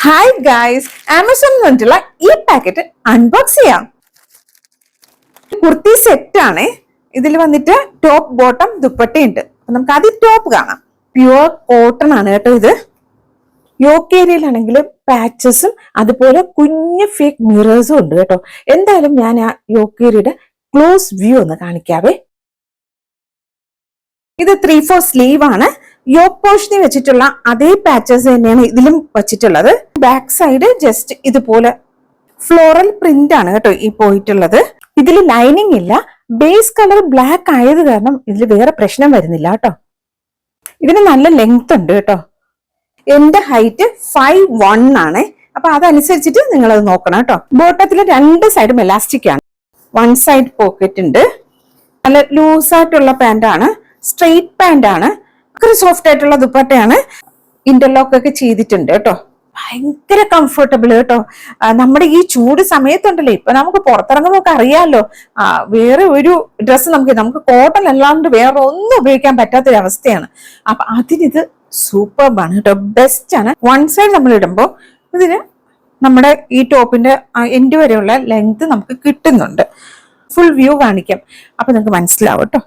Hi guys, ആമസോണിൽ വന്നിട്ടുള്ള ഈ പാക്കറ്റ് അൺബോക്സ് ചെയ്യാം. കുർത്തി സെറ്റ് ആണ്. ഇതിൽ വന്നിട്ട് ടോപ്പ് ബോട്ടം ദുപ്പട്ടയുണ്ട്. നമുക്ക് ആദ്യം ടോപ്പ് കാണാം. പ്യുവർ കോട്ടൺ ആണ് കേട്ടോ ഇത്. യോക്ക് ഏരിയയിലാണെങ്കിൽ പാച്ചസും അതുപോലെ കുഞ്ഞു ഫേക്ക് മിറേഴ്സും ഉണ്ട് കേട്ടോ. എന്തായാലും ഞാൻ ആ യോക്ക് ഏരിയയുടെ ക്ലോസ് വ്യൂ ഒന്ന് കാണിക്കാവേ. ഇത് 3/4 സ്ലീവ് ആണ്. യോക്ക് പോർഷനിൽ വെച്ചിട്ടുള്ള അതേ പാച്ചസ് തന്നെയാണ് ഇതിലും വെച്ചിട്ടുള്ളത്. ബാക്ക് സൈഡ് ജസ്റ്റ് ഇതുപോലെ ഫ്ലോറൽ പ്രിന്റ് ആണ് കേട്ടോ ഈ പോയിട്ടുള്ളത്. ഇതിൽ ലൈനിങ് ഇല്ല. ബേസ് കളർ ബ്ലാക്ക് ആയത് കാരണം ഇതിൽ വേറെ പ്രശ്നം വരുന്നില്ല കേട്ടോ. ഇതിന് നല്ല ലെങ്ത് ഉണ്ട് കേട്ടോ. എന്റെ ഹൈറ്റ് 5'1" ആണ്. അപ്പൊ അതനുസരിച്ചിട്ട് നിങ്ങൾ അത് നോക്കണം കേട്ടോ. ബോട്ടത്തിൽ രണ്ട് സൈഡും എലാസ്റ്റിക് ആണ്. വൺ സൈഡ് പോക്കറ്റ് ഉണ്ട്. നല്ല ലൂസായിട്ടുള്ള പാന്റ് ആണ്. സ്ട്രെയിറ്റ് പാന്റ് ആണ്. സോഫ്റ്റ് ആയിട്ടുള്ള ദുപ്പട്ടയാണ്. ഇന്റർലോക്ക് ഒക്കെ ചെയ്തിട്ടുണ്ട് കേട്ടോ. ഭയങ്കര കംഫർട്ടബിൾ കേട്ടോ. നമ്മുടെ ഈ ചൂട് സമയത്തുണ്ടല്ലോ, ഇപ്പൊ നമുക്ക് പുറത്തിറങ്ങുമ്പോൾ അറിയാമല്ലോ, വേറെ ഒരു ഡ്രസ്സ് നമുക്ക് കോട്ടൺ അല്ലാണ്ട് വേറെ ഒന്നും ഉപയോഗിക്കാൻ പറ്റാത്തൊരവസ്ഥയാണ്. അപ്പൊ അതിനിത് സൂപ്പർബാണ് കേട്ടോ. ബെസ്റ്റ് ആണ്. വൺ സൈഡ് നമ്മൾ ഇടുമ്പോൾ ഇതിന് നമ്മുടെ ഈ ടോപ്പിന്റെ എൻഡ് വരെയുള്ള ലെങ്ത് നമുക്ക് കിട്ടുന്നുണ്ട്. ഫുൾ വ്യൂ കാണിക്കാം, അപ്പൊ നിങ്ങൾക്ക് മനസ്സിലാവും കേട്ടോ.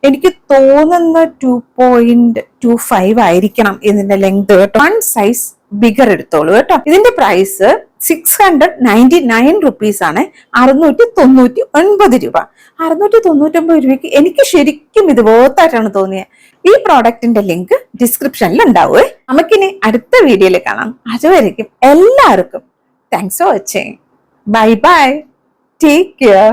എനിക്ക് തോന്നുന്ന 2.25 ആയിരിക്കണം ഇതിന്റെ ലെങ്ത് കേട്ടോ. 1 സൈസ് ബിഗർ എടുത്തോളൂ കേട്ടോ. ഇതിന്റെ പ്രൈസ് 699 റുപ്പീസ് ആണ്. 699 രൂപ. 699 രൂപയ്ക്ക് എനിക്ക് ശരിക്കും ഇത് വേർത്തായിട്ടാണ് തോന്നിയത്. ഈ പ്രോഡക്റ്റിന്റെ ലിങ്ക് ഡിസ്ക്രിപ്ഷനിൽ ഉണ്ടാവുമേ. നമുക്കിനി അടുത്ത വീഡിയോയിൽ കാണാം. അതുവരേക്കും എല്ലാവർക്കും thanks for watching. Bye bye. Take care.